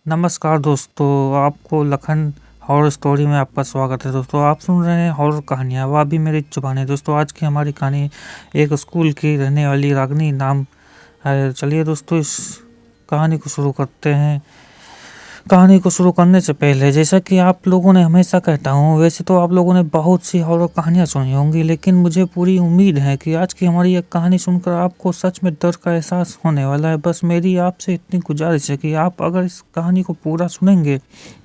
नमस्कार दोस्तों, आपको लखन हॉरर स्टोरी में आपका स्वागत है। दोस्तों, आप सुन रहे हैं हॉरर कहानियाँ, वह भी मेरी जुबानी। दोस्तों, आज की हमारी कहानी एक स्कूल की रहने वाली रागनी नाम है। चलिए दोस्तों, इस कहानी को शुरू करते हैं। कहानी को शुरू करने से पहले, जैसा कि आप लोगों ने हमेशा कहता हूँ, वैसे तो आप लोगों ने बहुत सी हॉरर कहानियाँ सुनी होंगी, लेकिन मुझे पूरी उम्मीद है कि आज की हमारी एक कहानी सुनकर आपको सच में डर का एहसास होने वाला है। बस मेरी आपसे इतनी गुजारिश है कि आप अगर इस कहानी को पूरा सुनेंगे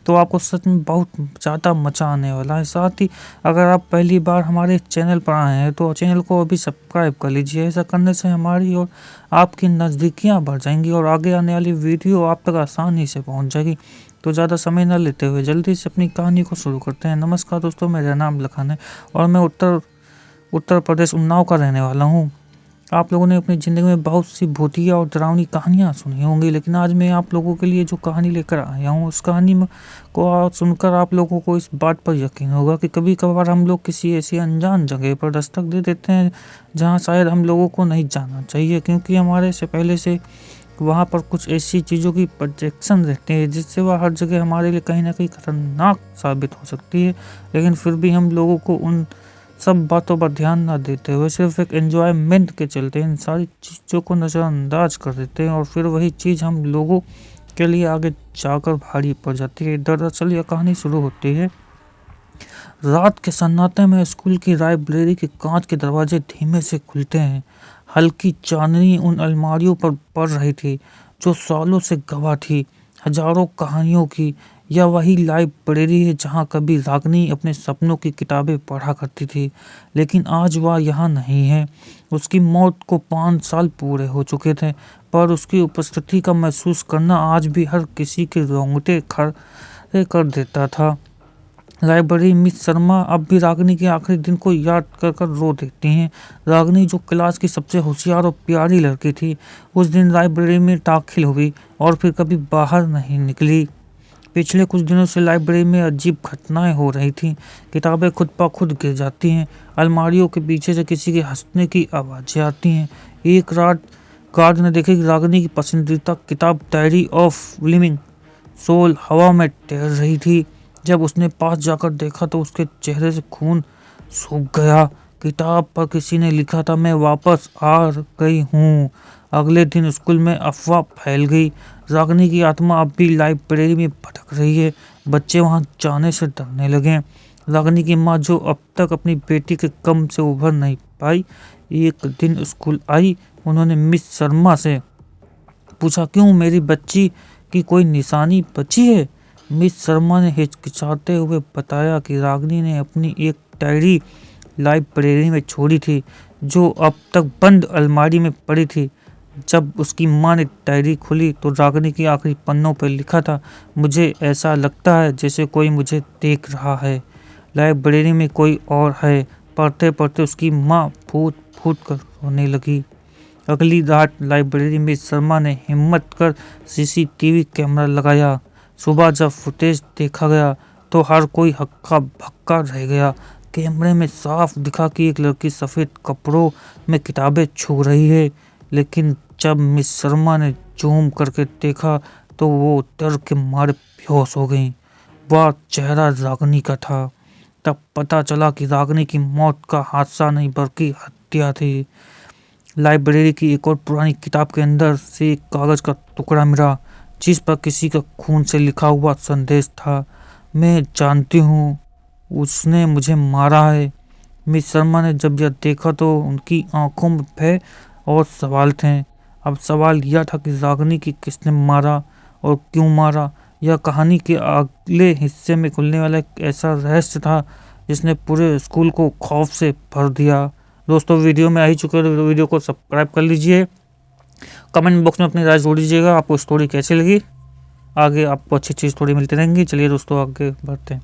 तो आपको सच में बहुत ज़्यादा मज़ा आने वाला है। साथ ही अगर आप पहली बार हमारे चैनल पर आए हैं तो चैनल को अभी सब्सक्राइब कर लीजिए। ऐसा करने से हमारी और आपकी नज़दीकियाँ बढ़ जाएंगी और आगे आने वाली वीडियो आप तक आसानी से पहुंच जाएगी। तो ज़्यादा समय न लेते हुए जल्दी से अपनी कहानी को शुरू करते हैं। नमस्कार दोस्तों, मेरा नाम लखन है और मैं उत्तर प्रदेश उन्नाव का रहने वाला हूँ। आप लोगों ने अपनी ज़िंदगी में बहुत सी भूतिया और डरावनी कहानियाँ सुनी होंगी, लेकिन आज मैं आप लोगों के लिए जो कहानी लेकर आया हूँ, उस कहानी में को सुनकर आप लोगों को इस बात पर यकीन होगा कि कभी कभार हम लोग किसी ऐसी अनजान जगह पर दस्तक दे देते हैं जहाँ शायद हम लोगों को नहीं जाना चाहिए, क्योंकि हमारे से पहले से वहाँ पर कुछ ऐसी चीज़ों की प्रोजेक्शन रहती है जिससे वह हर जगह हमारे लिए कहीं ना कहीं खतरनाक साबित हो सकती है। लेकिन फिर भी हम लोगों को उन सब बातों पर ध्यान ना देते हुए सिर्फ एक एंजॉयमेंट के चलते इन सारी चीज़ों को नज़रअंदाज कर देते हैं और फिर वही चीज़ हम लोगों के लिए आगे जाकर भारी पड़ जाती है। दरअसल यह कहानी शुरू होती है रात के सन्नाटे में। स्कूल की लाइब्रेरी के कांच के दरवाजे धीमे से खुलते हैं। हल्की चांदनी उन अलमारियों पर पड़ रही थी जो सालों से गवाह थी, हजारों कहानियों की। यह वही लाइब्रेरी है जहाँ कभी रागनी अपने सपनों की किताबें पढ़ा करती थी, लेकिन आज वह यहाँ नहीं है। उसकी मौत को 5 साल पूरे हो चुके थे, पर उसकी उपस्थिति का महसूस करना आज भी हर किसी के रोंगटे खड़े कर देता था। लाइब्रेरी मिस शर्मा अब भी रागनी के आखिरी दिन को याद कर कर रो देती हैं। रागनी जो क्लास की सबसे होशियार और प्यारी लड़की थी, उस दिन लाइब्रेरी में दाखिल हुई और फिर कभी बाहर नहीं निकली। पिछले कुछ दिनों से लाइब्रेरी में अजीब घटनाएं हो रही थीं। किताबें खुद ब खुद गिर जाती हैं, अलमारियों के पीछे से किसी के हंसने की आवाज़ें आती हैं। एक रात गार्ड ने देखा कि रागनी की पसंदीदा किताब डायरी ऑफ लिविंग सोल हवा में तैर रही थी। जब उसने पास जाकर देखा तो उसके चेहरे से खून सूख गया। किताब पर किसी ने लिखा था, मैं वापस आ गई हूँ। अगले दिन स्कूल में अफवाह फैल गई। रागनी की आत्मा अब भी लाइब्रेरी में भटक रही है। बच्चे वहां जाने से डरने लगे। रागनी की माँ, जो अब तक अपनी बेटी के गम से उभर नहीं पाई, एक दिन स्कूल आई। उन्होंने मिस शर्मा से पूछा, क्यों मेरी बच्ची की कोई निशानी बची है? मिस शर्मा ने हिचकिचाते हुए बताया कि रागनी ने अपनी एक डायरी लाइब्रेरी में छोड़ी थी, जो अब तक बंद अलमारी में पड़ी थी। जब उसकी मां ने डायरी खोली तो रागनी की आखिरी पन्नों पर लिखा था, मुझे ऐसा लगता है जैसे कोई मुझे देख रहा है। लाइब्रेरी में कोई और है। पढ़ते पढ़ते उसकी मां फूट फूट कर रोने लगी। अगली रात लाइब्रेरी में शर्मा ने हिम्मत कर सीसीटीवी कैमरा लगाया। सुबह जब फुटेज देखा गया तो हर कोई हक्का भक्का रह गया। कैमरे में साफ दिखा कि एक लड़की सफ़ेद कपड़ों में किताबें छू रही है, लेकिन जब मिस शर्मा ने जूम करके देखा तो वो डर के मारे बेहोश हो गई। वह चेहरा रागनी का था। तब पता चला कि रागनी की मौत का हादसा नहीं बल्कि हत्या थी। लाइब्रेरी की एक और पुरानी किताब के अंदर से एक कागज का टुकड़ा मिला, जिस पर किसी का खून से लिखा हुआ संदेश था, मैं जानती हूँ उसने मुझे मारा है। मिस शर्मा ने जब यह देखा तो उनकी आंखों में भय और सवाल थे। अब सवाल यह था कि रागनी की किसने मारा और क्यों मारा। यह कहानी के अगले हिस्से में खुलने वाला एक ऐसा रहस्य था जिसने पूरे स्कूल को खौफ से भर दिया। दोस्तों, वीडियो में आ ही चुके हो तो वीडियो को सब्सक्राइब कर लीजिए। कमेंट बॉक्स में अपनी राय जोड़ दीजिएगा, आपको स्टोरी कैसी लगी। आगे आपको अच्छी अच्छी स्टोरी मिलती रहेंगी। चलिए दोस्तों, आगे बढ़ते हैं।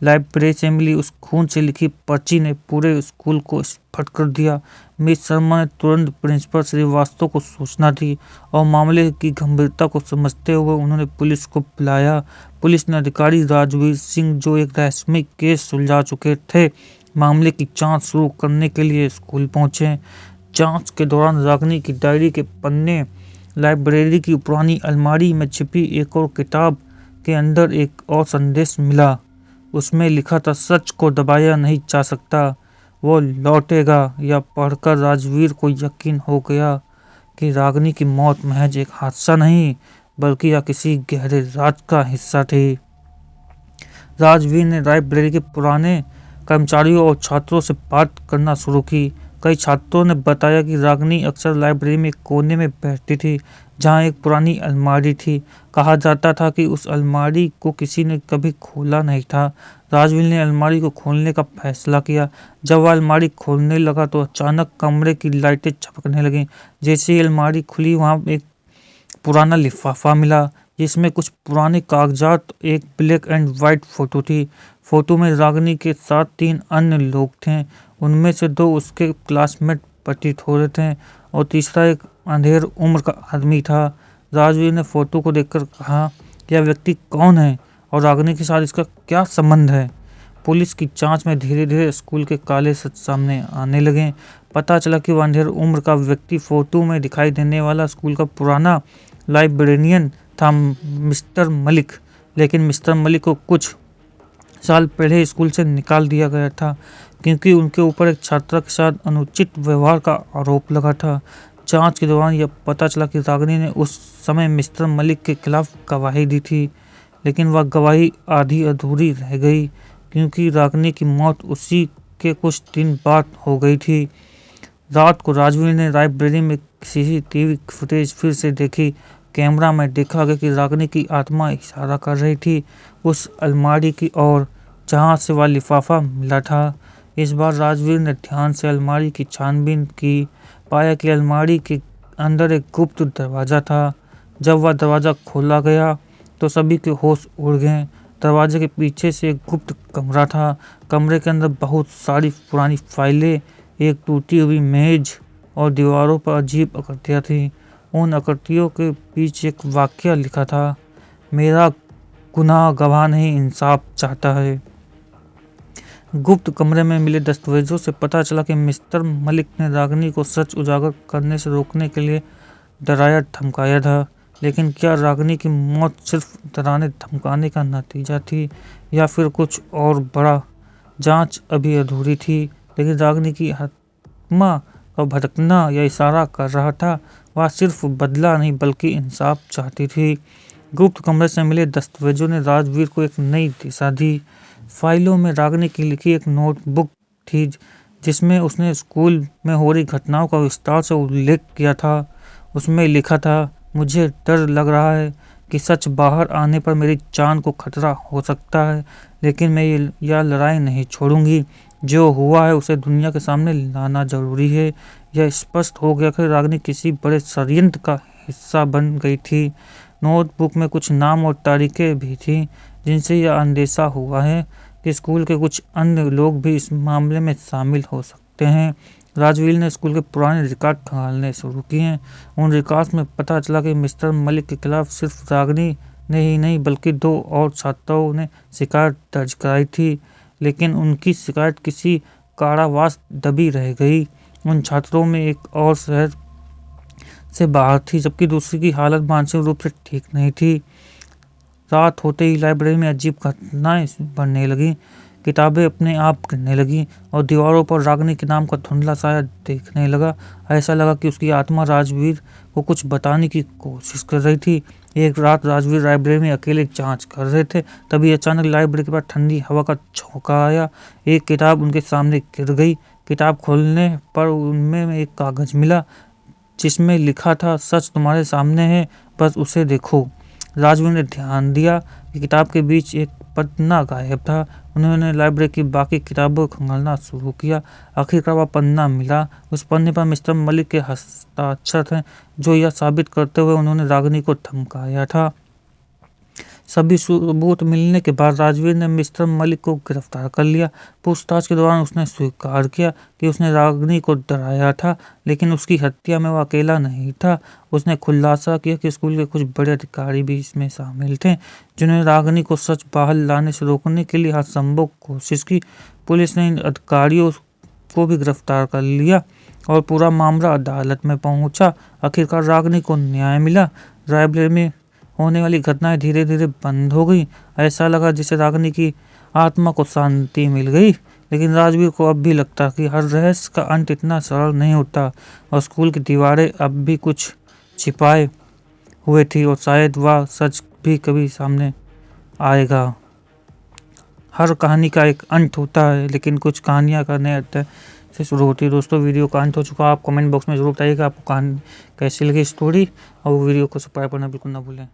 लाइब्रेरी से मिली उस खून से लिखी पर्ची ने पूरे स्कूल को स्फट कर दिया। मिस शर्मा ने तुरंत प्रिंसिपल श्रीवास्तव को सूचना दी और मामले की गंभीरता को समझते हुए उन्होंने पुलिस को बुलाया। पुलिस ने अधिकारी राजवीर सिंह, जो एक रहस्यमय केस सुलझा चुके थे, मामले की जांच शुरू करने के लिए स्कूल पहुंचे। जांच के दौरान रागनी की डायरी के पन्ने, लाइब्रेरी की पुरानी अलमारी में छिपी एक और किताब के अंदर एक और संदेश मिला। उसमें लिखा था, सच को दबाया नहीं जा सकता, वो लौटेगा। यह पढ़कर राजवीर को यकीन हो गया कि रागिनी की मौत महज एक हादसा नहीं बल्कि यह किसी गहरे राज का हिस्सा थी। राजवीर ने लाइब्रेरी के पुराने कर्मचारियों और छात्रों से बात करना शुरू की। कई छात्रों ने बताया कि रागिनी अक्सर लाइब्रेरी में एक कोने में बैठती थी जहां एक पुरानी अलमारी थी। कहा जाता था कि उस अलमारी को किसी ने कभी खोला नहीं था। राजवीर ने अलमारी को खोलने का फैसला किया। जब वह अलमारी खोलने लगा तो अचानक कमरे की लाइटें चमकने लगीं। जैसे ही अलमारी खुली वहां एक पुराना लिफाफा मिला जिसमें कुछ पुराने कागजात, एक ब्लैक एंड व्हाइट फोटो थी। फोटो में रागिनी के साथ 3 अन्य लोग थे। उनमें से 2 उसके क्लासमेट प्रतीत हो रहे थे और तीसरा एक अंधेर उम्र का आदमी था। राजवीर ने फोटो को देखकर कहा, यह व्यक्ति कौन है और रागिनी के साथ इसका क्या संबंध है? पुलिस की जांच में धीरे धीरे स्कूल के काले सच सामने आने लगे। पता चला कि वह अंधेर उम्र का व्यक्ति फोटो में दिखाई देने वाला स्कूल का पुराना लाइब्रेरियन था, मिस्टर मलिक। लेकिन मिस्टर मलिक को कुछ साल पहले स्कूल से निकाल दिया गया था क्योंकि उनके ऊपर एक छात्रा के साथ अनुचित व्यवहार का आरोप लगा था। जांच के दौरान यह पता चला कि रागिनी ने उस समय मिस्टर मलिक के खिलाफ गवाही दी थी, लेकिन वह गवाही आधी अधूरी रह गई क्योंकि रागिनी की मौत उसी के कुछ दिन बाद हो गई थी। रात को राजवीर ने लाइब्रेरी में सीसीटीवी फुटेज फिर से देखी। कैमरा में देखा गया कि रागिनी की आत्मा इशारा कर रही थी उस अलमारी की ओर जहां से वह लिफाफा मिला था। इस बार राजवीर ने ध्यान से अलमारी की छानबीन की। पाया कि अलमारी के अंदर एक गुप्त दरवाजा था। जब वह दरवाजा खोला गया तो सभी के होश उड़ गए। दरवाजे के पीछे से एक गुप्त कमरा था। कमरे के अंदर बहुत सारी पुरानी फाइलें, एक टूटी हुई मेज और दीवारों पर अजीब आकृतियां थी। उन आकृतियों के बीच एक वाक्य लिखा था, मेरा गुनाह गवाह नहीं इंसाफ चाहता है। गुप्त कमरे में मिले दस्तावेजों से पता चला कि मिस्टर मलिक ने रागिनी को सच उजागर करने से रोकने के लिए डराया धमकाया था। लेकिन क्या रागिनी की मौत सिर्फ डराने धमकाने का नतीजा थी या फिर कुछ और बड़ा? जांच अभी अधूरी थी, लेकिन रागिनी की आत्मा का भटकना यह इशारा कर रहा था वह सिर्फ बदला नहीं बल्कि इंसाफ चाहती थी। गुप्त कमरे से मिले दस्तावेजों ने राजवीर को एक नई दिशा दी। फाइलों में रागिनी की लिखी एक नोटबुक थी जिसमें उसने स्कूल में हो रही घटनाओं का विस्तार से उल्लेख किया था। उसमें लिखा था, मुझे डर लग रहा है कि सच बाहर आने पर मेरी जान को खतरा हो सकता है, लेकिन मैं यह लड़ाई नहीं छोड़ूंगी। जो हुआ है उसे दुनिया के सामने लाना जरूरी है। यह स्पष्ट हो गया कि रागिनी किसी बड़े षड्यंत्र का हिस्सा बन गई थी। नोटबुक में कुछ नाम और तारीखें भी थी जिनसे यह अंदेशा हुआ है कि स्कूल के कुछ अन्य लोग भी इस मामले में शामिल हो सकते हैं। राजवीर ने स्कूल के पुराने रिकॉर्ड खंगालने शुरू किए। उन रिकॉर्ड्स में पता चला कि मिस्टर मलिक के खिलाफ सिर्फ रागिनी ने ही नहीं बल्कि 2 और छात्राओं ने शिकायत दर्ज कराई थी, लेकिन उनकी शिकायत किसी कारावास दबी रह गई। उन छात्रों में एक और शहर से बाहर थी जबकि दूसरी की हालत मानसिक रूप से ठीक नहीं थी। रात होते ही लाइब्रेरी में अजीब घटनाएं बढ़ने लगी। किताबें अपने आप गिरने लगी और दीवारों पर रागिनी के नाम का धुंधला साया देखने लगा। ऐसा लगा कि उसकी आत्मा राजवीर को कुछ बताने की कोशिश कर रही थी। एक रात राजवीर लाइब्रेरी में अकेले जांच कर रहे थे, तभी अचानक लाइब्रेरी के पास ठंडी हवा का झोंका आया। एक किताब उनके सामने गिर गई। किताब खोलने पर उनमें एक कागज मिला जिसमें लिखा था, सच तुम्हारे सामने है, बस उसे देखो। राजवीर ने ध्यान दिया कि किताब के बीच एक पन्ना गायब था। उन्होंने लाइब्रेरी की बाकी किताबों को खंगालना शुरू किया। आखिरकार वह पन्ना मिला। उस पन्ने पर मिस्टर मलिक के हस्ताक्षर थे, जो यह साबित करते हुए उन्होंने रागिनी को धमकाया था। सभी सबूत मिलने के बाद राजवीर ने मिस्टर मलिक को गिरफ्तार कर लिया। पूछताछ के दौरान उसने स्वीकार किया कि उसने रागिनी को डराया था, लेकिन उसकी हत्या में वह अकेला नहीं था। उसने खुलासा किया कि स्कूल के कुछ बड़े अधिकारी भी इसमें शामिल थे, जिन्होंने रागिनी को सच बाहर लाने से रोकने के लिए हर संभव कोशिश की। पुलिस ने इन अधिकारियों को भी गिरफ्तार कर लिया और पूरा मामला अदालत में पहुंचा। आखिरकार रागिनी को न्याय मिला। लाइब्रेरी में होने वाली घटनाएं धीरे धीरे बंद हो गई। ऐसा लगा जैसे रागिनी की आत्मा को शांति मिल गई। लेकिन राजवीर को अब भी लगता कि हर रहस्य का अंत इतना सरल नहीं होता और स्कूल की दीवारें अब भी कुछ छिपाए हुए थी और शायद वह सच भी कभी सामने आएगा। हर कहानी का एक अंत होता है, लेकिन कुछ कहानियां का नए अध्याय से शुरू होती है। दोस्तों वीडियो का अंत हो चुका। आप कमेंट बॉक्स में जरूर बताइएगा आपको कहानी कैसी लगी स्टोरी, और वीडियो को सब्सक्राइब करना बिल्कुल ना भूलें।